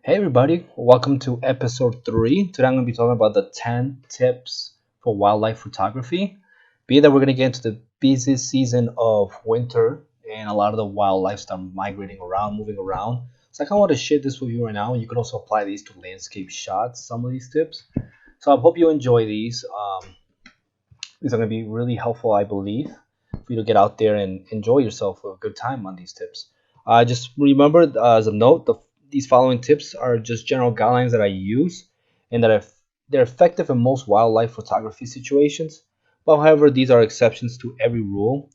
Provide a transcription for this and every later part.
Hey everybody, welcome to episode 3. Today I'm going to be talking about the 10 tips for wildlife photography. Be that we're going to get into the busiest season of winter and a lot of the wildlife start migrating around, moving around. So I kind of want to share this with you right now. You can also apply these to landscape shots, some of these tips. So I hope you enjoy these. These are going to be really helpful, I believe, for you to get out there and enjoy yourself with a good time on these tips. Just remember, as a note, these following tips are just general guidelines that I use and that they're effective in most wildlife photography situations. But however, these are exceptions to every rule.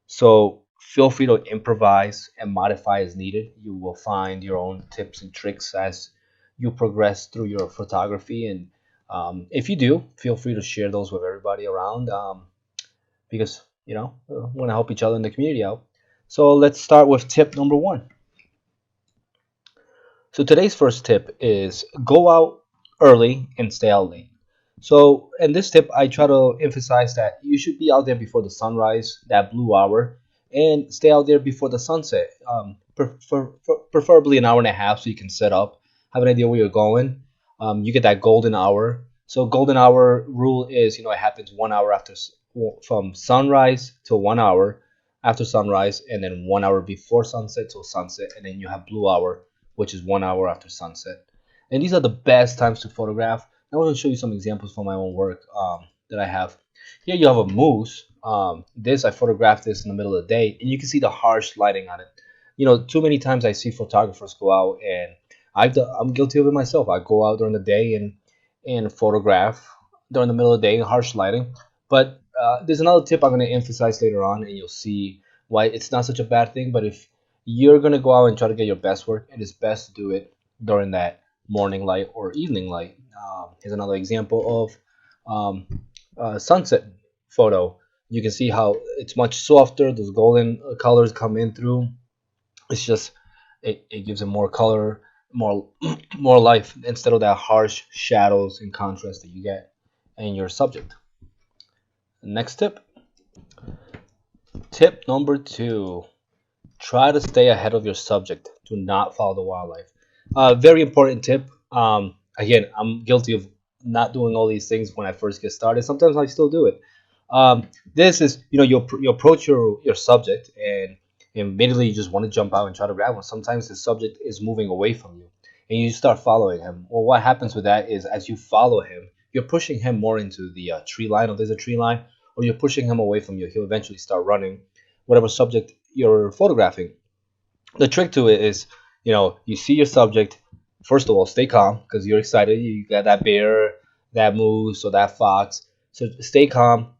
So feel free to improvise and modify as needed. You will find your own tips and tricks as you progress through your photography. And if you do, feel free to share those with everybody around because, we want to help each other in the community out. So let's start with tip number 1. So today's first tip is go out early and stay out late. So in this tip, I try to emphasize that you should be out there before the sunrise, that blue hour, and stay out there before the sunset. Preferably an hour and a half so you can set up, have an idea where you're going. You get that golden hour. So golden hour rule is, it happens 1 hour after from sunrise to 1 hour after sunrise, and then 1 hour before sunset till sunset, and then you have blue hour, which is 1 hour after sunset. And these are the best times to photograph. I want to show you some examples from my own work that I have. Here you have a moose. I photographed this in the middle of the day, and you can see the harsh lighting on it. Too many times I see photographers go out, and I'm guilty of it myself. I go out during the day and photograph during the middle of the day in harsh lighting. But there's another tip I'm going to emphasize later on, and you'll see why it's not such a bad thing. But if you're going to go out and try to get your best work, it is best to do it during that morning light or evening light. Here's another example of sunset photo. You can see how it's much softer. Those golden colors come in through. It's just it gives it more color, more more life instead of that harsh shadows and contrast that you get in your subject. Next tip. Tip number 2. Try to stay ahead of your subject. Do not follow the wildlife. Very important tip. Again, I'm guilty of not doing all these things when I first get started. Sometimes I still do it. This is, you approach your subject and immediately you just want to jump out and try to grab one. Sometimes the subject is moving away from you and you start following him. Well, what happens with that is as you follow him, you're pushing him more into the tree line, or there's a tree line, or you're pushing him away from you. He'll eventually start running whatever subject you're photographing. The trick to it is, you see your subject. First of all, stay calm because you're excited. You got that bear, that moose, or that fox. So stay calm.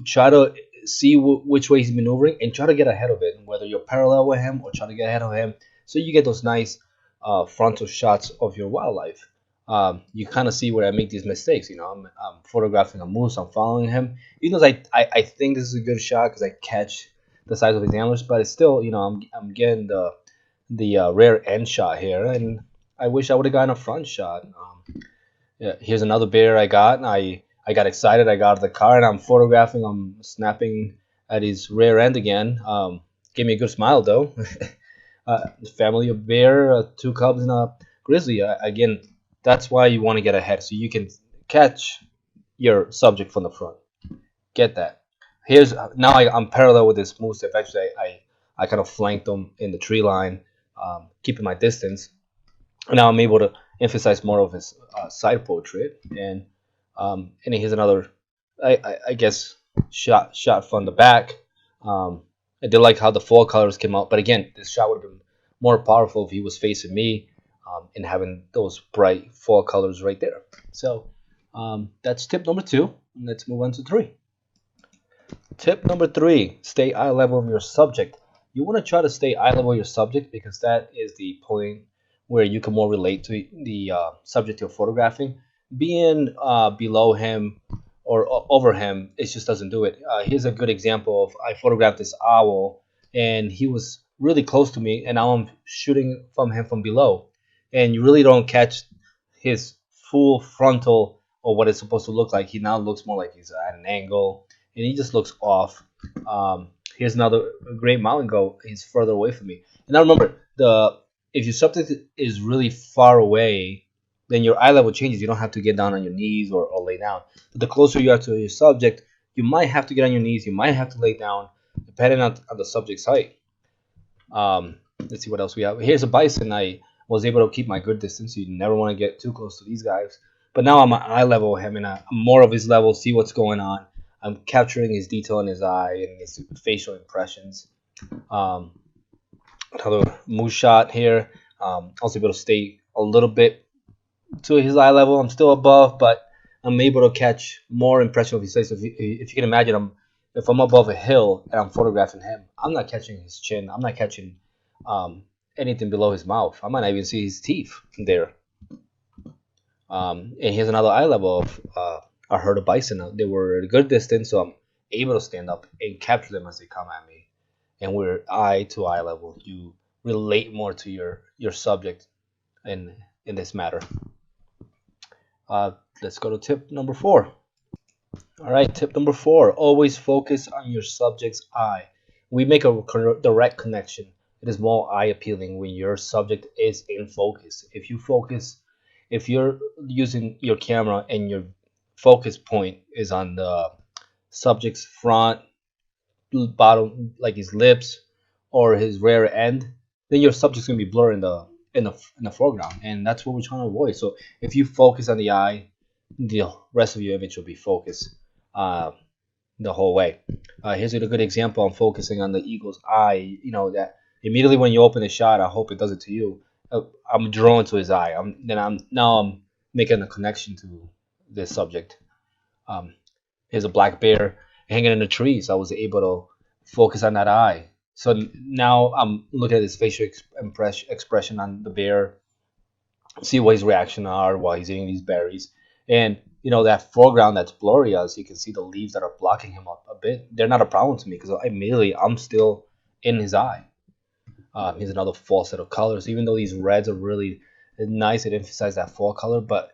Try to see which way he's maneuvering and try to get ahead of it. Whether you're parallel with him or try to get ahead of him, so you get those nice frontal shots of your wildlife. You kind of see where I make these mistakes. I'm photographing a moose. I'm following him. Even though I think this is a good shot because I catch the size of his antlers, but it's still, I'm getting the rear end shot here, and I wish I would have gotten a front shot. Yeah, here's another bear I got, and I got excited. I got out of the car and I'm photographing. I'm snapping at his rear end again. Gave me a good smile though. Family of bear, two cubs and a grizzly. Again, that's why you want to get ahead so you can catch your subject from the front. Get that. Here's now I'm parallel with this moose. Actually, I kind of flanked him in the tree line, keeping my distance. And now I'm able to emphasize more of his side portrait. And here's another, I guess, shot from the back. I did like how the fall colors came out, but again, this shot would have been more powerful if he was facing me and having those bright fall colors right there. So that's tip number 2. Let's move on to 3. Tip number 3, stay eye level of your subject. You want to try to stay eye level of your subject because that is the point where you can more relate to the subject you're photographing. Being below him or over him, it just doesn't do it. Here's a good example of I photographed this owl and he was really close to me, and now I'm shooting from him from below, and you really don't catch his full frontal or what it's supposed to look like. He now looks more like he's at an angle, and he just looks off. Here's another great mountain goat. He's further away from me. And now remember, if your subject is really far away, then your eye level changes. You don't have to get down on your knees or lay down. But the closer you are to your subject, you might have to get on your knees. You might have to lay down, depending on the subject's height. Let's see what else we have. Here's a bison. I was able to keep my good distance. So you never want to get too close to these guys. But now I'm at eye level with him, and I'm more of his level. See what's going on. I'm capturing his detail in his eye and his facial impressions. Um, Another moose shot here. I was able to stay a little bit to his eye level. I'm still above, but I'm able to catch more impression of his face. If you can imagine, if I'm above a hill and I'm photographing him, I'm not catching his chin. I'm not catching anything below his mouth. I might not even see his teeth there. And here's another eye level of a herd of bison. They were at a good distance, so I'm able to stand up and capture them as they come at me. And we're eye to eye level. You relate more to your subject in this matter. Let's go to tip number 4. All right, tip number 4: always focus on your subject's eye. We make a direct connection. It is more eye appealing when your subject is in focus. If you're using your camera and your focus point is on the subject's front, bottom, like his lips or his rear end, then your subject's gonna be blurred in the foreground, and that's what we're trying to avoid. So if you focus on the eye, the rest of your image will be focused uh, the whole way. Here's a good example. I'm focusing on the eagle's eye. You know that immediately when you open the shot, I hope it does it to you. I'm drawn to his eye. I'm making a connection to this subject. Um, Here's a black bear hanging in the trees. I was able to focus on that eye. So now I'm looking at his facial expression on the bear, see what his reaction are while he's eating these berries. And that foreground that's blurry, as you can see the leaves that are blocking him up a bit, they're not a problem to me because immediately I'm still in his eye. Here's another fall set of colors. Even though these reds are really nice, it emphasizes that fall color, but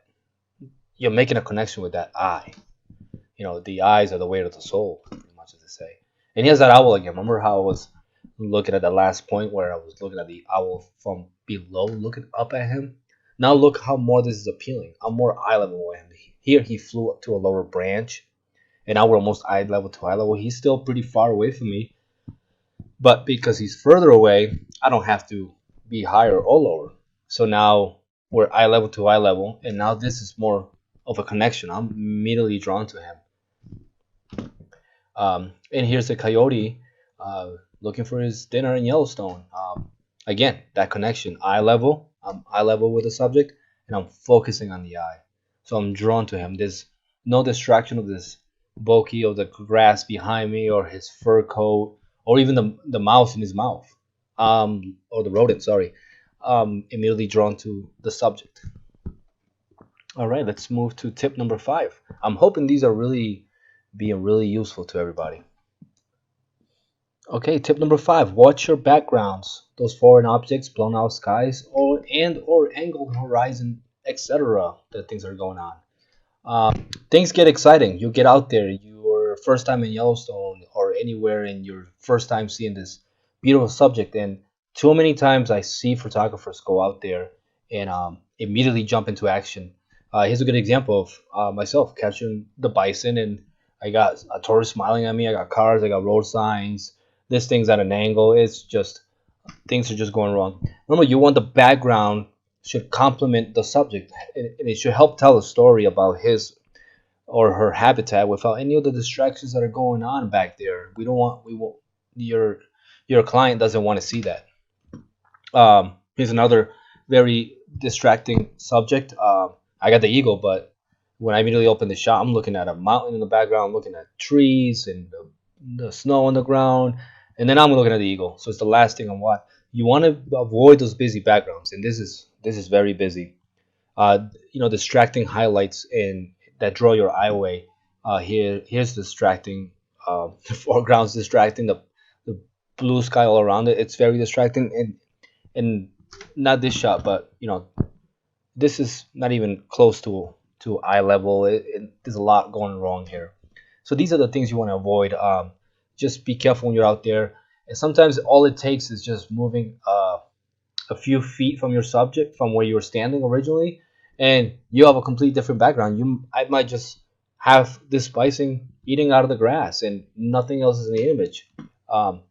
you're making a connection with that eye. The eyes are the way of the soul, pretty much as they say. And here's that owl again. Remember how I was looking at the last point where I was looking at the owl from below, looking up at him? Now look how more this is appealing. I'm more eye level with him. Here he flew up to a lower branch, and now we're almost eye level to eye level. He's still pretty far away from me, but because he's further away, I don't have to be higher or lower. So now we're eye level to eye level, and now this is more of a connection. I'm immediately drawn to him. And here's the coyote looking for his dinner in Yellowstone. Again, that connection, eye level. I'm eye level with the subject, and I'm focusing on the eye. So I'm drawn to him. There's no distraction of this bokeh of the grass behind me, or his fur coat, or even the mouse in his mouth, or the rodent. Sorry, immediately drawn to the subject. All right, let's move to tip number 5. I'm hoping these are really being really useful to everybody. Okay, tip number 5: watch your backgrounds, those foreign objects, blown out skies, or angled horizon, etc. That things are going on. Things get exciting. You get out there, your first time in Yellowstone or anywhere, and your first time seeing this beautiful subject. And too many times I see photographers go out there and immediately jump into action. Here's a good example of myself capturing the bison, and I got a tourist smiling at me. I got cars, I got road signs. This thing's at an angle. It's just things are just going wrong. Remember, you want the background should complement the subject, and it should help tell a story about his or her habitat without any of the distractions that are going on back there. We won't your client doesn't want to see that. Here's another very distracting subject. I got the eagle, but when I immediately open the shot, I'm looking at a mountain in the background, looking at trees and the snow on the ground, and then I'm looking at the eagle. So it's the last thing I want. You want to avoid those busy backgrounds, and this is very busy. Distracting highlights and that draw your eye away. Here's distracting. The foreground's distracting. The blue sky all around it. It's very distracting, and not this shot, but this is not even close to eye level. There's a lot going wrong here. So these are the things you want to avoid. Just be careful when you're out there. And sometimes all it takes is just moving a few feet from your subject, from where you were standing originally, and you have a complete different background. I might just have this bison eating out of the grass, and nothing else is in the image. Um,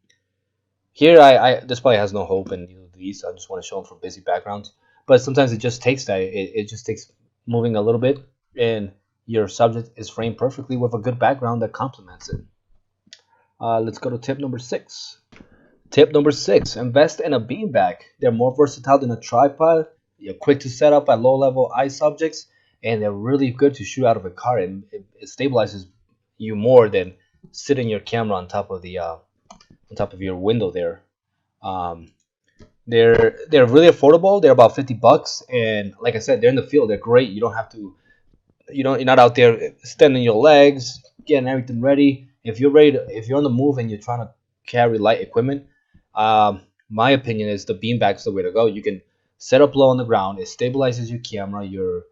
Here, this probably has no hope in either of these. I just want to show them from busy backgrounds. But sometimes it just takes that. It just takes moving a little bit, and your subject is framed perfectly with a good background that complements it. Let's go to tip number 6. Tip number 6, invest in a beanbag. They're more versatile than a tripod. You're quick to set up at low level eye subjects, and they're really good to shoot out of a car, and it stabilizes you more than sitting your camera on top of your window there. Um, they're really affordable. They're about $50, and like I said, they're in the field. They're great. You don't have to. You're not out there extending your legs, getting everything ready. If you're on the move and you're trying to carry light equipment, my opinion is the beanbag's the way to go. You can set up low on the ground. It stabilizes your camera. You're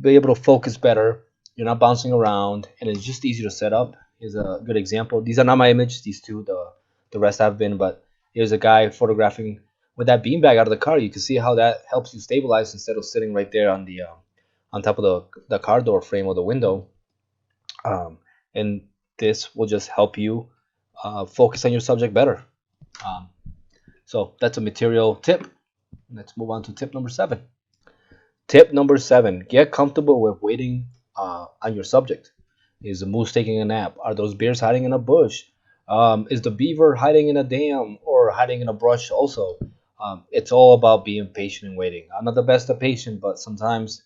be able to focus better. You're not bouncing around, and it's just easy to set up. Here's a good example. These are not my image. These two, the rest have been, but here's a guy photographing with that beanbag out of the car. You can see how that helps you stabilize instead of sitting right there on top of the car door frame or the window. And this will just help you focus on your subject better. Um, so that's a material tip. Let's move on to tip number 7. Tip number 7, get comfortable with waiting on your subject. Is the moose taking a nap? Are those bears hiding in a bush? Is the beaver hiding in a dam or hiding in a brush also? It's all about being patient and waiting. I'm not the best at patient, but sometimes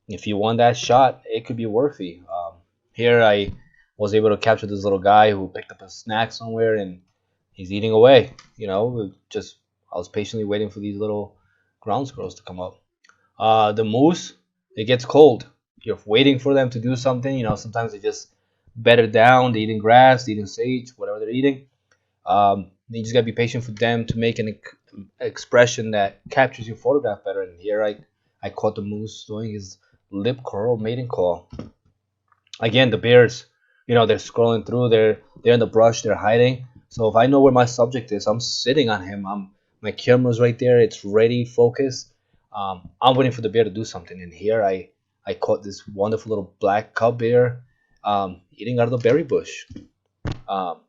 if you want that shot, it could be worthy. Here I was able to capture this little guy who picked up a snack somewhere and he's eating away. Just I was patiently waiting for these little ground squirrels to come up. The moose, it gets cold. You're waiting for them to do something. Sometimes they just bedded down, they're eating grass, they're eating sage, whatever they're eating. You just gotta be patient for them to make an expression that captures your photograph better. And here I caught the moose doing his lip curl mating call. Again, the bears, they're scrolling through. They're in the brush. They're hiding. So if I know where my subject is, I'm sitting on him. My camera's right there. It's ready, focused. I'm waiting for the bear to do something. And here I caught this wonderful little black cub bear eating out of the berry bush. Um,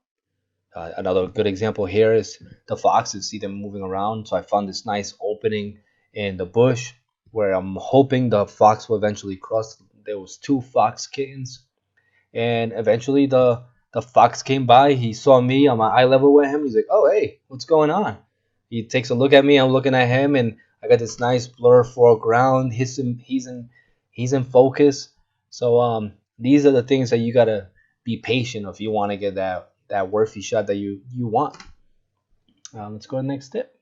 Another good example here is the foxes. See them moving around. So I found this nice opening in the bush where I'm hoping the fox will eventually cross. There was 2 fox kittens, and eventually the fox came by. He saw me on my eye level with him. He's like, "Oh, hey, what's going on?" He takes a look at me. I'm looking at him, and I got this nice blur foreground. He's in focus. So these are the things that you gotta be patient if you want to get that worthy shot that you want. Let's go to the next tip.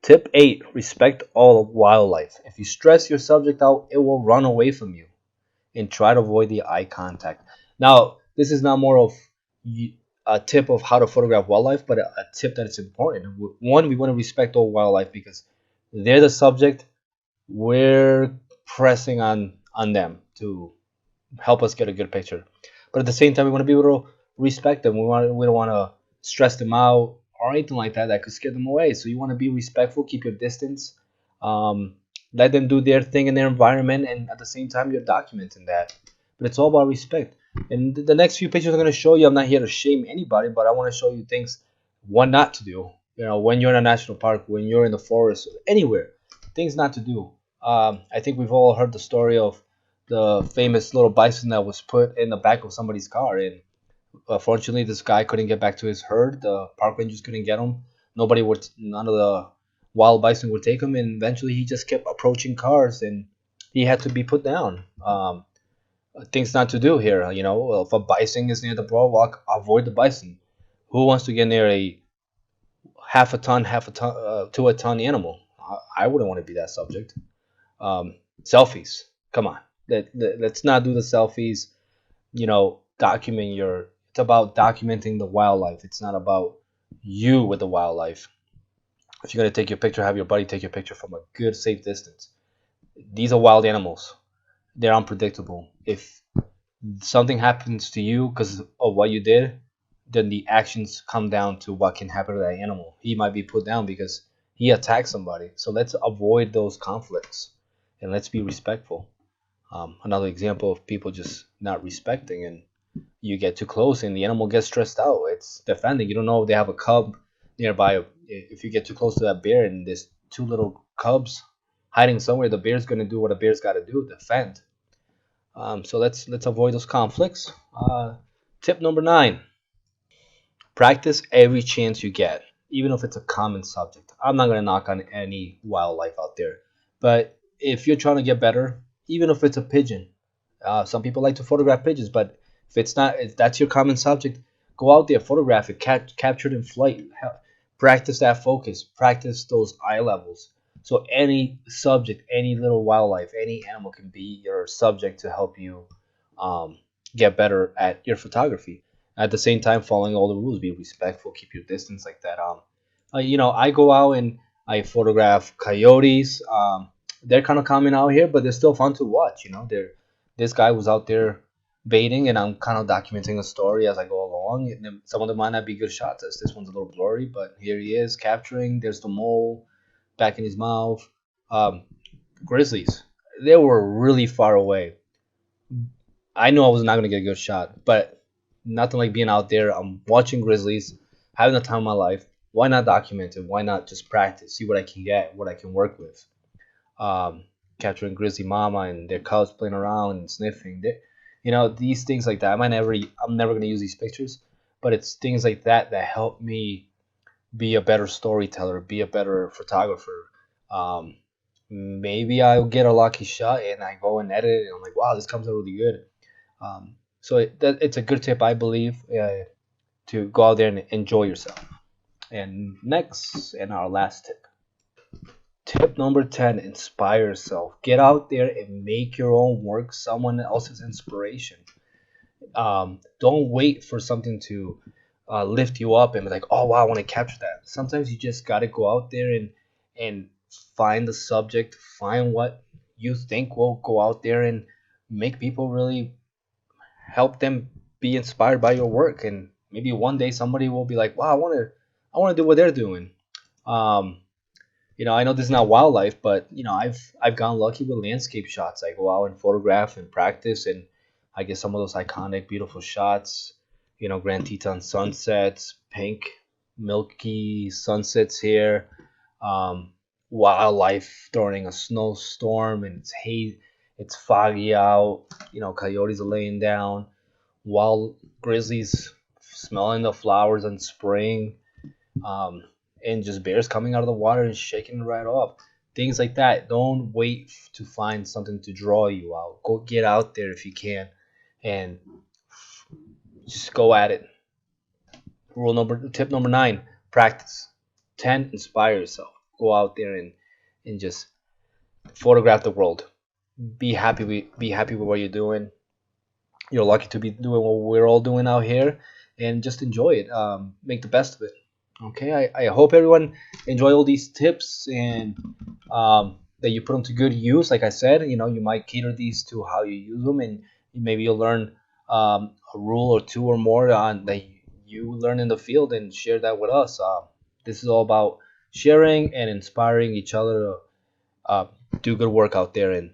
Tip 8, respect all wildlife. If you stress your subject out, it will run away from you, and try to avoid the eye contact. Now, this is not more of a tip of how to photograph wildlife, but a tip that is important. One, we want to respect all wildlife because they're the subject. We're pressing on them to help us get a good picture. But at the same time, we want to be able to respect them. We don't want to stress them out or anything like that that could scare them away. So you want to be respectful, keep your distance, let them do their thing in their environment, and at the same time, you're documenting that. But it's all about respect. And the next few pictures I'm going to show you, I'm not here to shame anybody, but I want to show you things what not to do. When you're in a national park, when you're in the forest, anywhere, things not to do. I think we've all heard the story of the famous little bison that was put in the back of somebody's car, and fortunately, this guy couldn't get back to his herd. The park rangers couldn't get him. None of the wild bison would take him, and eventually he just kept approaching cars, and he had to be put down. Things not to do here. Well, if a bison is near the boardwalk, avoid the bison. Who wants to get near a half a ton to a ton animal? I wouldn't want to be that subject. Selfies. Come on. Let's not do the selfies. Document your. It's about documenting the wildlife. It's not about you with the wildlife. If you're gonna take your picture, have your buddy take your picture from a good, safe distance. These are wild animals. They're unpredictable. If something happens to you because of what you did, then the actions come down to what can happen to that animal. He might be put down because he attacked somebody. So let's avoid those conflicts and let's be respectful. Another example of people just not respecting, and you get too close and the animal gets stressed out. It's defending. You don't know if they have a cub nearby. If you get too close to that bear and there's two little cubs hiding somewhere, the bear's gonna do what a bear's got to do, defend. So let's avoid those conflicts. Tip number 9: practice every chance you get, even if it's a common subject. I'm not gonna knock on any wildlife out there, but if you're trying to get better, even if it's a pigeon, some people like to photograph pigeons, but if that's your common subject, go out there, photograph it, capture it in flight. Practice that focus, practice those eye levels. So any subject, any little wildlife, any animal can be your subject to help you um, get better at your photography. At the same time, following all the rules, be respectful, keep your distance like that. I go out and I photograph coyotes. They're kind of common out here, but they're still fun to watch. This guy was out there baiting, and I'm kind of documenting a story as I go along. And some of them might not be good shots, as this one's a little blurry, but here he is capturing. There's the mole back in his mouth. Um, Grizzlies, they were really far away. I knew I was not gonna get a good shot, but nothing like being out there. I'm watching grizzlies, having the time of my life. Why not document it? Why not just practice, see what I can get, what I can work with? Um, Capturing grizzly mama and their cubs playing around and sniffing. These things like that. I'm never gonna use these pictures, but it's things like that that help me be a better storyteller, be a better photographer. Um, Maybe I'll get a lucky shot and I go and edit it and I'm like, wow, this comes out really good. It's a good tip, I believe, to go out there and enjoy yourself. And next, and our last tip. Tip number 10: inspire yourself. Get out there and make your own work someone else's inspiration. Don't wait for something to lift you up and be like, oh wow, I want to capture that. Sometimes you just got to go out there and find the subject, find what you think will go out there and make people really help them be inspired by your work, and maybe one day somebody will be like, wow, I want to do what they're doing. um, I know this is not wildlife, but I've gotten lucky with landscape shots. I go out and photograph and practice, and I get some of those iconic beautiful shots. Grand Teton sunsets, pink milky sunsets here. um, Wildlife during a snowstorm and it's foggy out. Coyotes are laying down, wild grizzlies smelling the flowers in spring, um, and just bears coming out of the water and shaking it right off. Things like that. Don't wait to find something to draw you out. Go get out there if you can, and just go at it. Tip number 9: practice. 10: inspire yourself. Go out there and just photograph the world. Be happy with what you're doing. You're lucky to be doing what we're all doing out here, and just enjoy it. Make the best of it. Okay, I hope everyone enjoy all these tips, and that you put them to good use. Like I said, you might cater these to how you use them, and maybe you'll learn a rule or two or more on that you learn in the field and share that with us. This is all about sharing and inspiring each other to uh, do good work out there and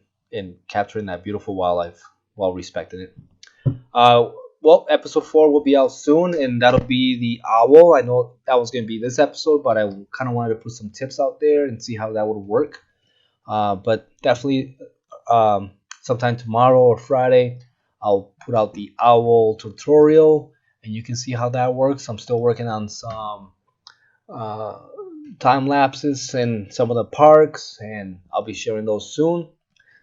capturing that beautiful wildlife while respecting it. Uh, well, episode 4 will be out soon, and that'll be the owl. I know that was going to be this episode, but I kind of wanted to put some tips out there and see how that would work. But definitely, sometime tomorrow or Friday, I'll put out the owl tutorial, and you can see how that works. I'm still working on some uh, time lapses in some of the parks, and I'll be sharing those soon.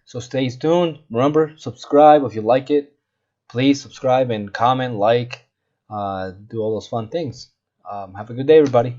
So stay tuned. Remember, subscribe if you like it. Please subscribe and comment, like, do all those fun things. Have a good day, everybody.